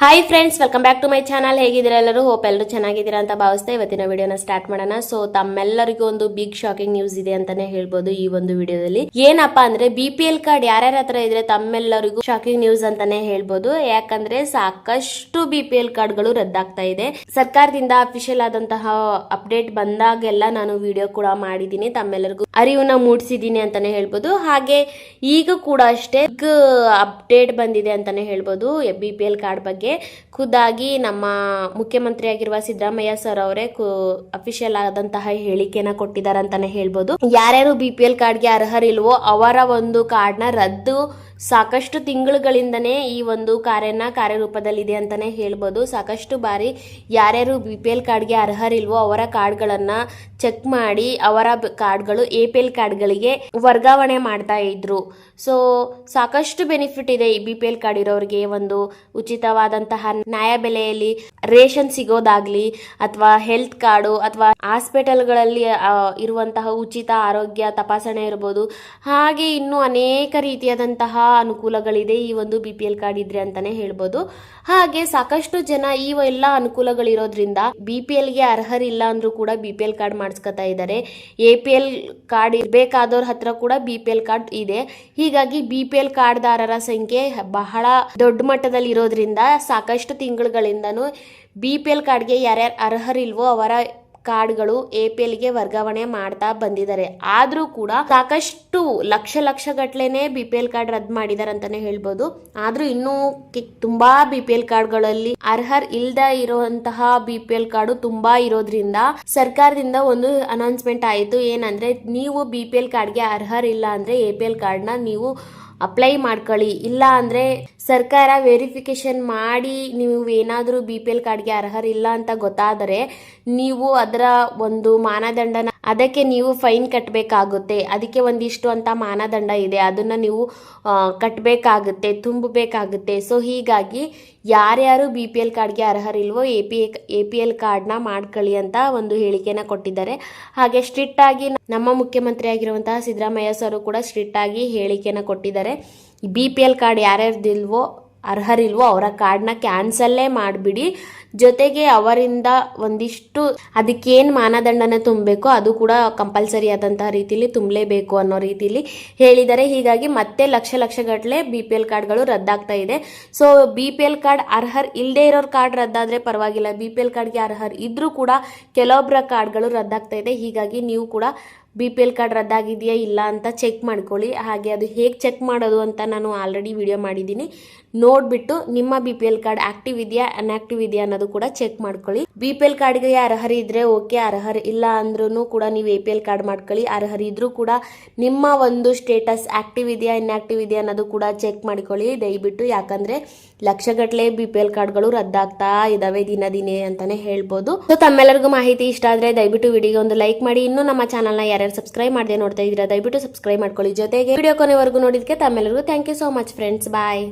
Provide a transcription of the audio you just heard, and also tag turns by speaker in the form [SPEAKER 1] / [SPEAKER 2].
[SPEAKER 1] Hi friends, welcome back to my channel. ಹೇಗಿದ್ದೀರಾ ಎಲ್ಲರೂ? Hope ಎಲ್ಲರೂ ಚೆನ್ನಾಗಿದ್ದೀರಾ ಅಂತ ಭಾವಿಸ್ತಾ ಇವತ್ತಿನ ವಿಡಿಯೋನ ಸ್ಟಾರ್ಟ್ ಮಾಡೋಣ. ಸೊ ತಮ್ಮೆಲ್ಲರಿಗೂ ಒಂದು ಬಿಗ್ ಶಾಕಿಂಗ್ ನ್ಯೂಸ್ ಇದೆ ಅಂತಾನೆ ಹೇಳ್ಬೋದು ಈ ಒಂದು ವಿಡಿಯೋದಲ್ಲಿ. ಏನಪ್ಪಾ ಅಂದ್ರೆ BPL ಕಾರ್ಡ್ ಯಾರ್ಯಾರ ಹತ್ರ ಇದ್ರೆ ತಮ್ಮೆಲ್ಲರಿಗೂ ಶಾಕಿಂಗ್ ನ್ಯೂಸ್ ಅಂತಾನೆ ಹೇಳ್ಬೋದು. ಯಾಕಂದ್ರೆ ಸಾಕಷ್ಟು BPL ಕಾರ್ಡ್ಗಳು ರದ್ದಾಗ್ತಾ ಇದೆ. ಸರ್ಕಾರದಿಂದ ಅಫಿಷಿಯಲ್ ಆದಂತಹ ಅಪ್ಡೇಟ್ ಬಂದಾಗೆಲ್ಲ ನಾನು ವಿಡಿಯೋ ಕೂಡ ಮಾಡಿದ್ದೀನಿ, ತಮ್ಮೆಲ್ಲರಿಗೂ ಅರಿವನ್ನ ಮೂಡಿಸಿದ್ದೀನಿ ಅಂತಾನೆ ಹೇಳ್ಬೋದು. ಹಾಗೆ ಈಗ ಕೂಡ ಅಷ್ಟೇ ಅಪ್ಡೇಟ್ ಬಂದಿದೆ ಅಂತಾನೆ ಹೇಳ್ಬೋದು BPL ಕಾರ್ಡ್ ಬಗ್ಗೆ. ಖುದ್ದಾಗಿ ನಮ್ಮ ಮುಖ್ಯಮಂತ್ರಿ ಆಗಿರುವ ಸಿದ್ದರಾಮಯ್ಯ ಸರ್ ಅವರೇ ಅಫಿಷಿಯಲ್ ಆದಂತಹ ಹೇಳಿಕೆನ ಕೊಟ್ಟಿದ್ದಾರೆ ಅಂತಾನೆ ಹೇಳ್ಬೋದು. ಯಾರ್ಯಾರು BPL ಕಾರ್ಡ್ಗೆ ಅರ್ಹರಿಲ್ವೋ ಅವರ ಒಂದು ಕಾರ್ಡ್ನ ರದ್ದು ಸಾಕಷ್ಟು ತಿಂಗಳುಗಳಿಂದನೇ ಈ ಒಂದು ಕಾರ್ಯರೂಪದಲ್ಲಿದೆ ಅಂತಾನೆ ಹೇಳ್ಬೋದು. ಸಾಕಷ್ಟು ಬಾರಿ ಯಾರ್ಯಾರು BPL ಕಾರ್ಡ್ಗೆ ಅರ್ಹರಿಲ್ವೋ ಅವರ ಕಾರ್ಡ್ಗಳನ್ನ ಚೆಕ್ ಮಾಡಿ ಅವರ ಕಾರ್ಡ್ಗಳು APL ಕಾರ್ಡ್ಗಳಿಗೆ ವರ್ಗಾವಣೆ ಮಾಡ್ತಾ ಇದ್ರು. ಸೊ ಸಾಕಷ್ಟು ಬೆನಿಫಿಟ್ ಇದೆ ಈ BPL ಕಾರ್ಡ್ ಇರೋರಿಗೆ. ಒಂದು ಉಚಿತವಾದಂತಹ ನ್ಯಾಯಬೆಲೆಯಲ್ಲಿ ರೇಷನ್ ಸಿಗೋದಾಗ್ಲಿ, ಅಥವಾ ಹೆಲ್ತ್ ಕಾರ್ಡು, ಅಥವಾ ಹಾಸ್ಪಿಟಲ್ಗಳಲ್ಲಿ ಇರುವಂತಹ ಉಚಿತ ಆರೋಗ್ಯ ತಪಾಸಣೆ ಇರಬಹುದು. ಹಾಗೆ ಇನ್ನು ಅನೇಕ ರೀತಿಯಾದಂತಹ ಅನುಕೂಲಗಳಿದೆ ಈ ಒಂದು BPL ಕಾರ್ಡ್ ಇದ್ರೆ ಅಂತಾನೆ ಹೇಳ್ಬೋದು. ಹಾಗೆ ಸಾಕಷ್ಟು ಜನ ಈ ಎಲ್ಲ ಅನುಕೂಲಗಳಿರೋದ್ರಿಂದ BPLಗೆ ಅರ್ಹರಿಲ್ಲ ಅಂದ್ರೂ ಕೂಡ BPL ಕಾರ್ಡ್ ಮಾಡಿಸ್ಕೊತಾ ಇದ್ದಾರೆ. APL ಕಾರ್ಡ್ ಇರ್ಬೇಕಾದವ್ರ ಹತ್ರ ಕೂಡ BPL ಕಾರ್ಡ್ ಇದೆ. ಹೀಗಾಗಿ BPL ಕಾರ್ಡ್ದಾರರ ಸಂಖ್ಯೆ ಬಹಳ ದೊಡ್ಡ ಮಟ್ಟದಲ್ಲಿ ಇರೋದ್ರಿಂದ ಸಾಕಷ್ಟು ತಿಂಗಳುಗಳಿಂದನೂ BPL ಕಾರ್ಡ್ಗೆ ಯಾರ್ಯಾರು ಅರ್ಹರಿಲ್ವೋ ಅವರ ಕಾರ್ಡ್ಗಳು APLಗೆ ವರ್ಗಾವಣೆ ಮಾಡ್ತಾ ಬಂದಿದ್ದಾರೆ. ಆದ್ರೂ ಕೂಡ ಸಾಕಷ್ಟು ಲಕ್ಷ ಗಟ್ಲೆನೆ BPL ಕಾರ್ಡ್ ರದ್ದು ಮಾಡಿದ್ದಾರೆ ಅಂತಾನೆ ಹೇಳ್ಬೋದು. ಆದ್ರೂ ಇನ್ನೂ ತುಂಬಾ BPL ಕಾರ್ಡ್ಗಳಲ್ಲಿ ಅರ್ಹರ್ ಇಲ್ದ ಇರುವಂತಹ BPL ಕಾರ್ಡು ತುಂಬಾ ಇರೋದ್ರಿಂದ ಸರ್ಕಾರದಿಂದ ಒಂದು ಅನೌನ್ಸ್ಮೆಂಟ್ ಆಯಿತು. ಏನಂದ್ರೆ ನೀವು BPL ಕಾರ್ಡ್ಗೆ ಅರ್ಹರಿಲ್ಲ ಅಂದ್ರೆ APL ಕಾರ್ಡ್ನ ನೀವು ಅಪ್ಲೈ ಮಾಡ್ಕೊಳ್ಳಿ. ಇಲ್ಲ ಅಂದ್ರೆ ಸರ್ಕಾರ ವೆರಿಫಿಕೇಶನ್ ಮಾಡಿ ನೀವು ಏನಾದರೂ BPL ಕಾರ್ಡ್ಗೆ ಅರ್ಹರಿಲ್ಲ ಅಂತ ಗೊತ್ತಾದರೆ ನೀವು ಅದರ ಒಂದು ಮಾನದಂಡನ ಅದಕ್ಕೆ ನೀವು ಫೈನ್ ಕಟ್ಟಬೇಕಾಗುತ್ತೆ. ಅದಕ್ಕೆ ಒಂದಿಷ್ಟು ಅಂತ ಮಾನದಂಡ ಇದೆ, ಅದನ್ನ ನೀವು ಕಟ್ಟಬೇಕಾಗುತ್ತೆ, ತುಂಬಬೇಕಾಗುತ್ತೆ. ಸೊ ಹೀಗಾಗಿ ಯಾರ್ಯಾರು BPL ಕಾರ್ಡ್ಗೆ ಅರ್ಹರಿಲ್ವೋ APL ಕಾರ್ಡ್ನ ಮಾಡ್ಕೊಳ್ಳಿ ಅಂತ ಒಂದು ಹೇಳಿಕೆನ ಕೊಟ್ಟಿದ್ದಾರೆ. ಹಾಗೆ ಸ್ಟ್ರಿಕ್ಟ್ ಆಗಿ ನಮ್ಮ ಮುಖ್ಯಮಂತ್ರಿ ಆಗಿರುವಂತಹ ಸಿದ್ದರಾಮಯ್ಯ ಸರ್ ಕೂಡ ಸ್ಟ್ರಿಕ್ಟ್ ಆಗಿ ಹೇಳಿಕೆನ ಕೊಟ್ಟಿದ್ದಾರೆ. BPL ಕಾರ್ಡ್ ಯಾರ್ಯಾರ್ದಿಲ್ವೋ ಅರ್ಹರಿಲ್ವೋ ಅವರ ಕಾರ್ಡ್ನ ಕ್ಯಾನ್ಸಲ್ಲೇ ಮಾಡಿಬಿಡಿ. ಜೊತೆಗೆ ಅವರಿಂದ ಒಂದಿಷ್ಟು ಅದಕ್ಕೇನು ಮಾನದಂಡನ ತುಂಬಬೇಕು ಅದು ಕೂಡ ಕಂಪಲ್ಸರಿ ಆದಂತಹ ರೀತಿಯಲ್ಲಿ ತುಂಬಲೇಬೇಕು ಅನ್ನೋ ರೀತಿಯಲ್ಲಿ ಹೇಳಿದ್ದಾರೆ. ಹೀಗಾಗಿ ಮತ್ತೆ ಲಕ್ಷ ಗಟ್ಟಲೆ BPL ಕಾರ್ಡ್ಗಳು ರದ್ದಾಗ್ತಾ ಇದೆ. ಸೊ BPL ಕಾರ್ಡ್ ಅರ್ಹರ್ ಇಲ್ಲದೆ ಇರೋರ್ ಕಾರ್ಡ್ ರದ್ದಾದ್ರೆ ಪರವಾಗಿಲ್ಲ, BPL ಕಾರ್ಡ್ಗೆ ಅರ್ಹರ್ ಇದ್ರೂ ಕೂಡ ಕೆಲವೊಬ್ಬರ ಕಾರ್ಡ್ಗಳು ರದ್ದಾಗ್ತಾ ಇದೆ. ಹೀಗಾಗಿ ನೀವು ಕೂಡ BPL ಕಾರ್ಡ್ ರದ್ದಾಗಿದೆಯಾ ಇಲ್ಲ ಅಂತ ಚೆಕ್ ಮಾಡ್ಕೊಳ್ಳಿ. ಹಾಗೆ ಅದು ಹೇಗೆ ಚೆಕ್ ಮಾಡೋದು ಅಂತ ನಾನು ಆಲ್ರೆಡಿ ವಿಡಿಯೋ ಮಾಡಿದ್ದೀನಿ, ನೋಡ್ಬಿಟ್ಟು ನಿಮ್ಮ BPL ಕಾರ್ಡ್ ಆಕ್ಟಿವ್ ಇದೆಯಾ ಅನ್ಆಕ್ಟಿವ್ ಇದೆಯಾ ಅನ್ನೋದು ಕೂಡ ಚೆಕ್ ಮಾಡ್ಕೊಳ್ಳಿ. BPL ಕಾರ್ಡ್ಗೆ ಅರ್ಹರಿ ಇದ್ರೆ ಓಕೆ, ಅರ್ಹರ್ ಇಲ್ಲ ಅಂದ್ರೂ ಕೂಡ ನೀವು APL ಕಾರ್ಡ್ ಮಾಡ್ಕೊಳ್ಳಿ. ಅರ್ಹರಿ ಇದ್ರೂ ಕೂಡ ನಿಮ್ಮ ಒಂದು ಸ್ಟೇಟಸ್ ಆಕ್ಟಿವ್ ಇದೆಯಾ ಇನ್ಆಕ್ಟಿವ್ ಇದೆಯಾ ಅನ್ನೋದು ಕೂಡ ಚೆಕ್ ಮಾಡ್ಕೊಳ್ಳಿ ದಯವಿಟ್ಟು. ಯಾಕಂದ್ರೆ ಲಕ್ಷಗಟ್ಟಲೆ BPL ಕಾರ್ಡ್ಗಳು ರದ್ದಾಗ್ತಾ ಇದಾವೆ ದಿನೇ ಅಂತಾನೆ ಹೇಳ್ಬೋದು. ಸೊ ತಮ್ಮೆಲ್ಲರಿಗೂ ಮಾಹಿತಿ ಇಷ್ಟ ಆದ್ರೆ ದಯವಿಟ್ಟು ವಿಡಿಯೋಗೆ ಒಂದು ಲೈಕ್ ಮಾಡಿ. ಇನ್ನು ನಮ್ಮ ಚಾನಲ್ನ ಯಾರ್ಯಾರು ಸಬ್ಸ್ಕ್ರೈಬ್ ಮಾಡದೆ ನೋಡ್ತಾ ಇದ್ದೀರಾ ದಯವಿಟ್ಟು ಸಬ್ಸ್ಕ್ರೈಬ್ ಮಾಡ್ಕೊಳ್ಳಿ. ಜೊತೆಗೆ ವಿಡಿಯೋ ಕೊನೆವರೆಗೂ ನೋಡಿದಕ್ಕೆ ತಮ್ಮೆಲ್ಲರಿಗೂ thank you so much friends. Bye.